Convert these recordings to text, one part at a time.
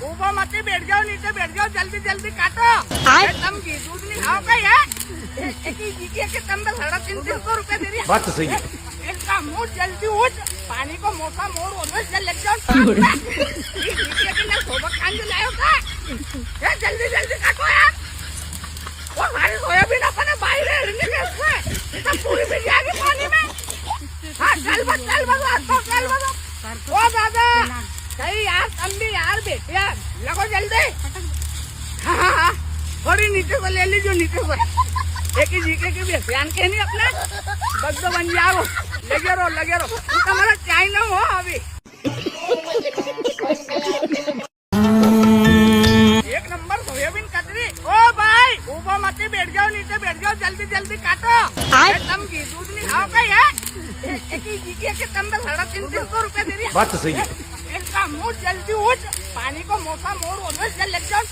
ऊपर मत बैठ जाओ, नीचे बैठ जाओ, जल्दी जल्दी काटो। तुम घी दूध नहीं खाओ क्या है? के तुम 350 रुपए दे रही है। बात तो सही है। इसका मुंह जल्दी उठ, पानी को मोटा मोड़ होने से लग जाओ। सोबत खान जो लायो का? जल्दी जल्दी काटो यार। वो हमारी सोयाबीन अपने बाहर है, पूरी भी जाएगी पानी में। हाँ चल बस हाथ पाँव चल बस। ओ दादा सही यार, तुम भी यार बेटिया लगो जल्दी। हाँ थोड़ी नीचे को ले लीजिए, नीचे को एक ही जीके की भी ध्यान के नहीं अपने बस तो बन जाओ। लगे रहो तुम्हारा चाय ना हो अभी। एक नंबर सोयाबीन कतरी। ओ भाई ऊपर मत बैठ जाओ, नीचे बैठ जाओ, जल्दी जल्दी काटो। तुम घी दूध नहीं खाओ क्या है? एक ही जीके के तुम 350 रुपए दे रही है। बात तो सही है। इसका मुंह जल्दी उठ, पानी को मोटा मोड़ होने से लग जाओ।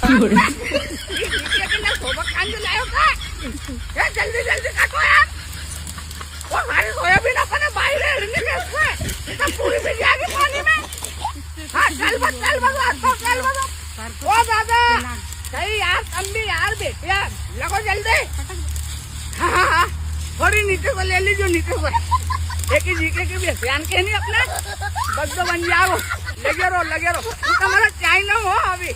सोबत खान जो लायो का? जल्दी जल्दी काटो यार। वो हमारी सोयाबीन अपने बाहर है, पूरी भी जाएगी पानी में। हाँ चल बस हाथ पाँव चल बस। ओ दादा सही यार, तुम भी यार बेटिया लगो जल्दी। हाँ थोड़ी नीचे को ले लीजिए, नीचे को एक ही जीके की भी ध्यान के नहीं अपने बस तो बन जाओ। लगे रहो तुम्हारा चाय ना हो अभी।